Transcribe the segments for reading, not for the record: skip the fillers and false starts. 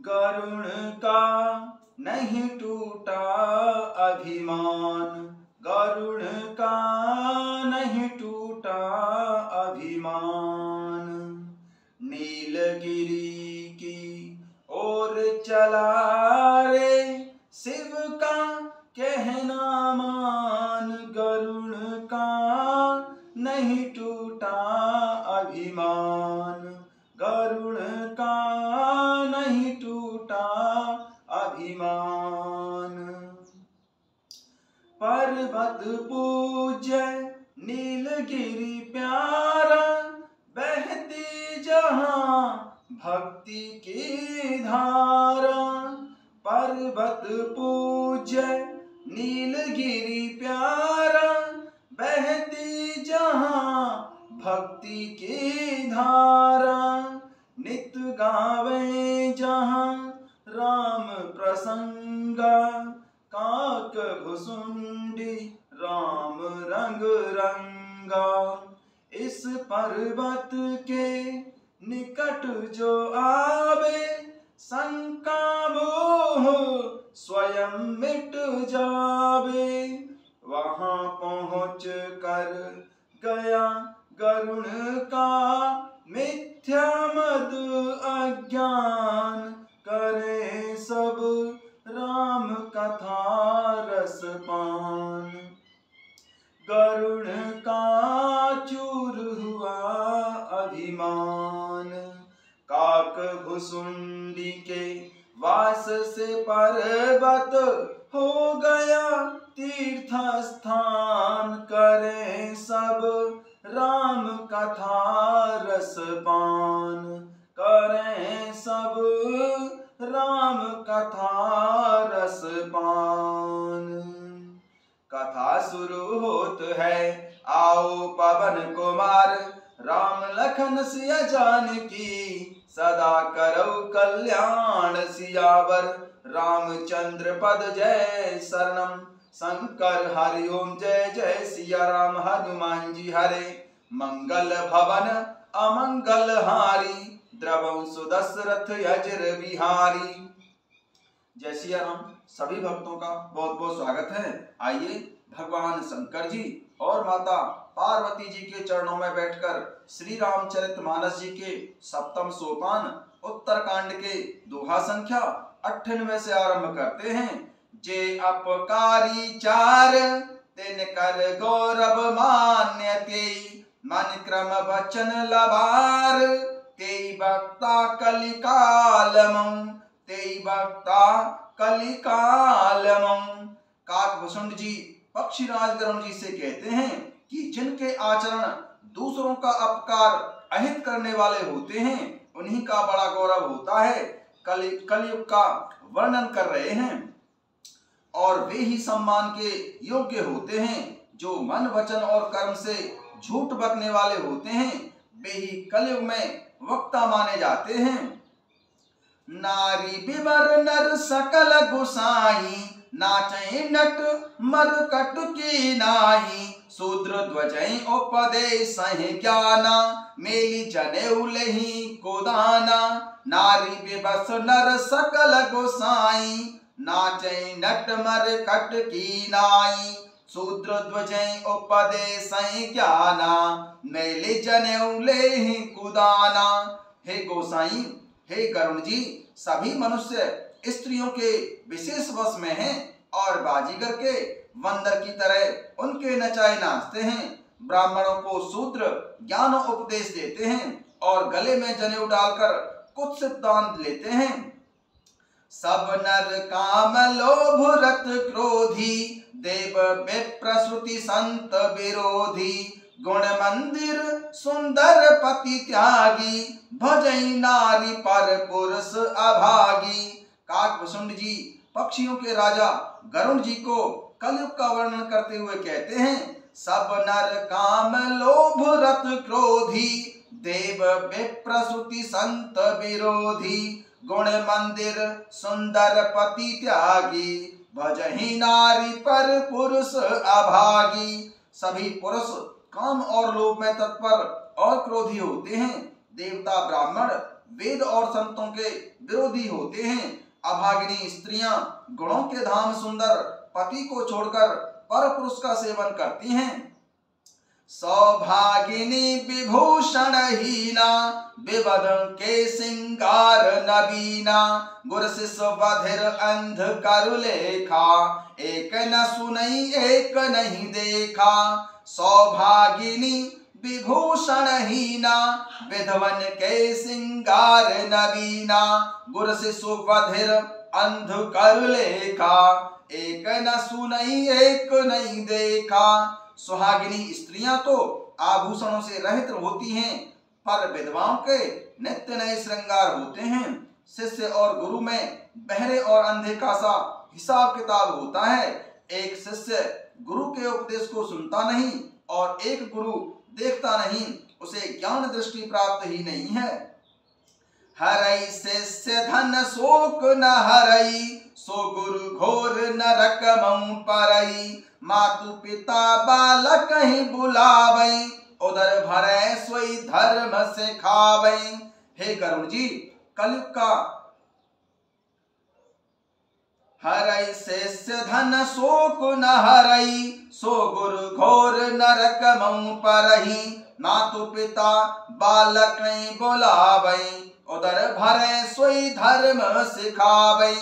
गरुण का नहीं टूटा अभिमान, गरुण का नहीं टूटा अभिमान। नीलगिरी की ओर चला रे शिव का कहना मान, गरुण का नहीं टूटा अभिमान, गरुण का नहीं टूटा अभिमान। पर्वत पूज्य नीलगिरी प्यारा, बहती जहाँ भक्ति की धारा। पर्वत पूज्य नीलगिरी प्यारा, बहती जहाँ भक्ति की धारा। नित गावे जहाँ राम प्रसंगा, काक भुसुंडी राम रंग रंगा। इस पर्वत के निकट जो आवे, शंका मोह स्वयं मिट जावे। वहाँ पहुँच कर गया गरुण का मिथ्या मद अज्ञान, करे सब राम कथा रस पान। गरुण का चूर हुआ अभिमान, काक भुसुंडी के वास से पर्वत हो गया तीर्थ स्थान, करे सब राम कथा रस पान, करे सब राम कथा रस पान। कथा शुरू होत है आओ पवन कुमार, राम लखन सिया जानकी, सदा करो कल्याण सियावर। रामचंद्र पद जय शरणम, शंकर हरि ओम जय जय सिया राम। हनुमान जी हरे मंगल भवन अमंगल हारी, द्रवंसु दशरथ अजर बिहारी। जय सिया राम। सभी भक्तों का बहुत बहुत स्वागत है। आइए भगवान शंकर जी और माता पार्वती जी के चरणों में बैठकर श्री रामचरितमानस जी के सप्तम सोपान उत्तरकांड के दोहा संख्या 98 से आरंभ करते हैं। जे अपकारी चार तिन कर गौरव मान्य, तेई मन क्रम वचन लबार, तेई वक्ता कलिकालमं, तेई वक्ता कलिकालमं। काकभुसुंड जी पक्षीराज गरुण जी से कहते हैं कि जिनके आचरण दूसरों का अपकार अहित करने वाले होते हैं, उन्हीं का बड़ा गौरव होता है। कलयुग का वर्णन कर रहे हैं और वे ही सम्मान के योग्य होते हैं जो मन वचन और कर्म से झूठ बकने वाले होते हैं, वे ही कलयुग में वक्ता माने जाते हैं। नारी विवर नर सकल गुसाई, नाचै नट मरकट की नाई, शूद्र ध्वजै उपदेश ज्ञाना, मेली जनेऊ लेहि कोदाना। नारी विवश नर सकल गोसाई, नाचै नट मरकट की नाई, शूद्र ध्वजै उपदेश ज्ञाना, मेली जनेऊ लेहि कोदाना। हे गोसाई, हे गरुण जी, सभी मनुष्य स्त्रियों के विशेष वश में हैं और बाजीगर के बंदर की तरह उनके नचाए नाचते हैं। ब्राह्मणों को शूद्र ज्ञान उपदेश देते हैं और गले में जनेऊ डालकर कुत्सित दान लेते हैं। सब नर काम लोभ रत क्रोधी, देव विप्र श्रुति संत विरोधी, गुण मंदिर सुंदर पति त्यागी, भजै नारी पर पुरुष अभागी। काकभुसुंड जी पक्षियों के राजा गरुण जी को कलयुग का वर्णन करते हुए कहते हैं, सब नर काम लोभ रत क्रोधी, देव विप्र श्रुति संत विरोधी, गुण मंदिर सुंदर पति त्यागी, भजहि नारी पर पुरुष अभागी। सभी पुरुष काम और लोभ में तत्पर और क्रोधी होते हैं, देवता ब्राह्मण वेद और संतों के विरोधी होते हैं। अभागिनी स्त्रियां गुणों के धाम सुंदर पति को छोड़कर पर पुरुष का सेवन करती हैं। सौभागिनी विभूषण हीना विवद के सिंगार नबीना गुर शिष्य बधिर अंध करु लेखा एक न सुनई एक नहीं देखा। सौभागिनी विभूषण हीना विधवन के सिंगार नबीना गुर शिशु बधिर अंध करु लेखा एक न सुनई एक नहीं देखा। सुहागिनी स्त्रियां तो आभूषणों से रहित होती हैं, पर विधवाओं के नित्य नए श्रृंगार होते हैं। शिष्य और गुरु में बहरे और अंधे का सा हिसाब किताब होता है। एक शिष्य गुरु के उपदेश को सुनता नहीं और एक गुरु देखता नहीं, उसे ज्ञान दृष्टि प्राप्त ही नहीं है। हरई शिष्य धन शोक न हरई सो गुरु घोर नरक मऊ परई मातु पिता बालक ही बुलावई उधर भरे सोई धर्म से खावई। हे गरुण जी, कलयुग का हरई शिष्य धन शोक न हरई सो गुरु घोर नरक मऊ परही मातु पिता बालक ही बुलावई उधर भरे सोई धर्म सिखावई।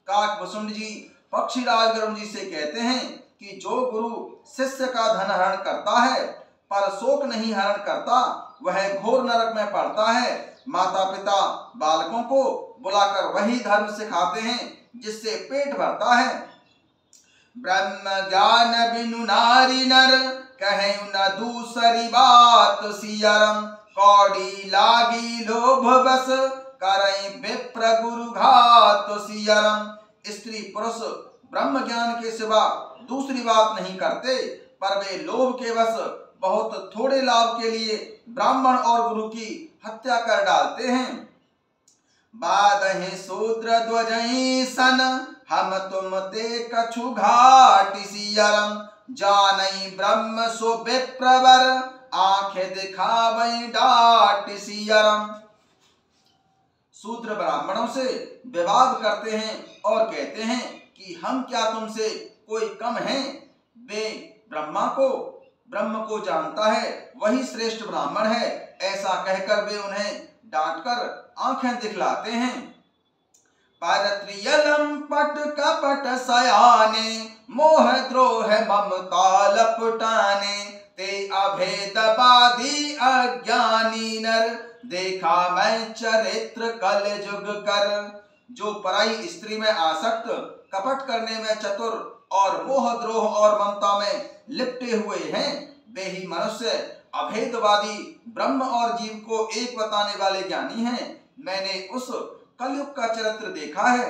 काकभुसुंड जी पक्षीराज गरुण जी से कहते हैं कि जो गुरु शिष्य का धन हरण करता है पर शोक नहीं हरण करता, वह घोर नरक में पड़ता है। माता पिता बालकों को बुलाकर वही धर्म सिखाते हैं जिससे पेट भरता है। ब्रह्म ज्ञान बिनु नारी नर कहे न दूसरी बात सियरम कौड़ी लागी लोभ बस करई विप्र गुरु घात सियरम। स्त्री पुरुष ब्रह्म ज्ञान के सिवा दूसरी बात नहीं करते, पर वे लोभ के वश बहुत थोड़े लाभ के लिए ब्राह्मण और गुरु की हत्या कर डालते हैं। बादहि शूद्र ध्वजई सन हम तुम ते कछु घाट सियरम जानई ब्रह्म सो विप्रवर आंखें दिखावई डाट सियरम। शूद्र ब्राह्मणों से विवाद करते हैं और कहते हैं कि हम क्या तुमसे कोई कम हैं। वे ब्रह्म को जानता है, वही श्रेष्ठ ब्राह्मण है। ऐसा कहकर वे उन्हें डांटकर आंखें दिखलाते हैं। परत्रियलम पट कपट सयाने मोह द्रोह ममता लपटाने ते अभेदवादी अज्ञानी नर देखा मैं चरित्र कल जुग कर। जो पराई स्त्री में आसक्त, कपट करने में चतुर और मोह द्रोह और ममता में लिपटे हुए हैं, वे ही मनुष्य अभेदवादी ब्रह्म और जीव को एक बताने वाले ज्ञानी हैं। मैंने उस कलयुग का चरित्र देखा है।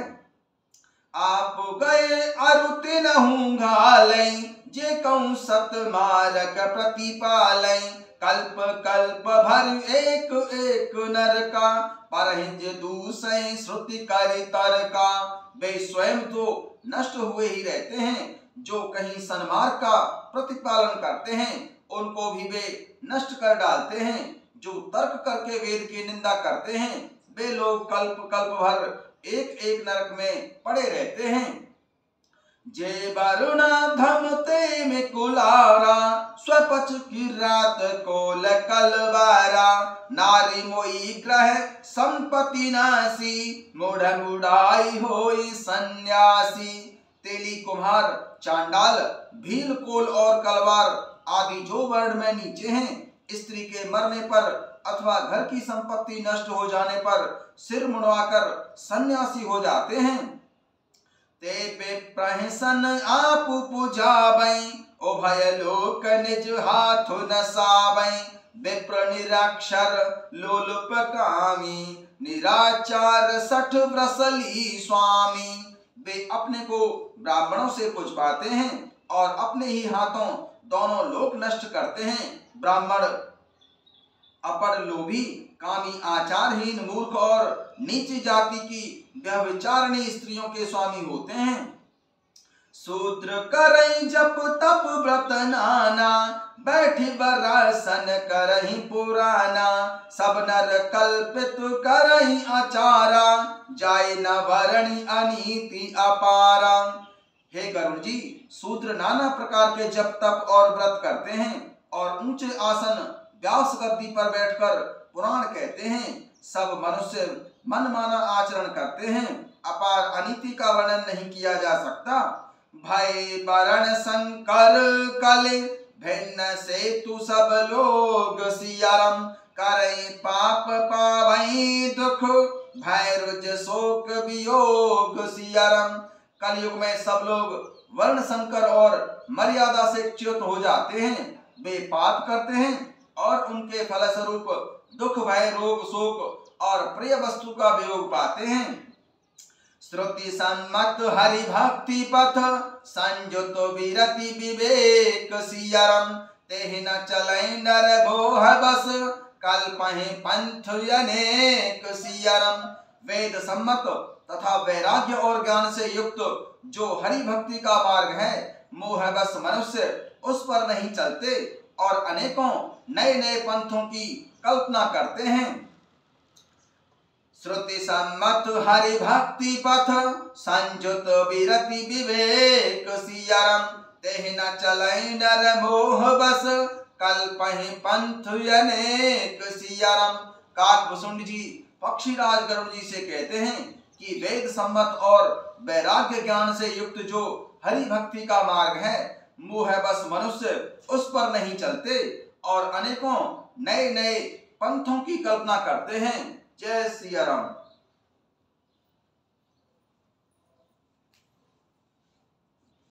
आप गए अरुते नहुंगालई जे कहूं सत मारक प्रतिपालई कल्प कल्प भर एक एक नर का परहिंज दूसई श्रुति करि तर का। वे स्वयं तो नष्ट हुए ही रहते हैं, जो कहीं सन्मार्ग का प्रतिपालन करते हैं उनको भी वे नष्ट कर डालते हैं। जो तर्क करके वेद की निंदा करते हैं, वे लोग कल्प कल्प भर एक एक नरक में पड़े रहते हैं। जे वरुणा धमते में कुलारा स्वपच की रात कोल कलवारा नारी मोई ग्रह संपत्ति नासी मुढ़ मुड़ाई होई सन्यासी। तेली कुम्हार चांडाल भील कोल और कलवार आदि जो वर्ण में नीचे हैं, स्त्री के मरने पर अथवा घर की संपत्ति नष्ट हो जाने पर सिर मुड़वाकर सन्यासी हो जाते हैं। ते पे प्रहसन आप पूजाबई उभय लोक निज हाथ नसाबई विप्र निराक्षर लोलुप कामी निराचार सठ व्रसली स्वामी। वे अपने को ब्राह्मणों से पूज पाते हैं और अपने ही हाथों दोनों लोक नष्ट करते हैं। ब्राह्मण अपर लोभी कामी आचारहीन मूर्ख और नीची जाति की व्यभिचारिणी स्त्रियों के स्वामी होते हैं। शूद्र करई जप तप व्रत नाना, बैठी बरासन करही पुराना। सब नर कल्पित करही आचारा, जाय न वरणी अनीति अपारा। हे गरुड़ जी, शूद्र नाना प्रकार के जप तप और व्रत करते हैं और ऊंचे आसन व्यास गद्दी पर बैठकर पुराण कहते हैं। सब मनुष्य मनमाना आचरण करते हैं, अपार अनीति का वर्णन नहीं किया जा सकता। भय बरण शंकर कले भिन्न से तु सब लोग, सियारम करे पाप पावई दुख, भय रुज शोक वियोग सियारम। कलयुग में सब लोग वर्ण संकर और मर्यादा से च्युत हो जाते हैं। वे पाप करते हैं और उनके फलस्वरूप दुख भय रोग शोक और प्रिय वस्तु का वियोग पाते हैं। श्रुति सम्मत हरि भक्ति पथ, संयुत विरति विवेक सियारम। तेहि न चलै नर भोह बस, कल्पहि पंथ अनेक सियारम। वेद सम्मत तथा वैराग्य और ज्ञान से युक्त जो हरि भक्ति का मार्ग है, मोह बस मनुष्य उस पर नहीं चलते और अनेकों नए नए पंथों की कल्पना करते हैं। श्रुति सम्मत हरि भक्ति पथ, संयुत विरति विवेक सियारम। तेहि न चलै नर मोह बस, कल्पहि पंथ अनेक सियारम। काकभुसुंड जी पक्षीराज गरुड़ जी से कहते हैं कि वेद सम्मत और वैराग्य ज्ञान से युक्त जो हरि भक्ति का मार्ग है, मोह बस मनुष्य उस पर नहीं चलते और अनेकों नए नए पंथों की कल्पना करते हैं। जय सिया राम।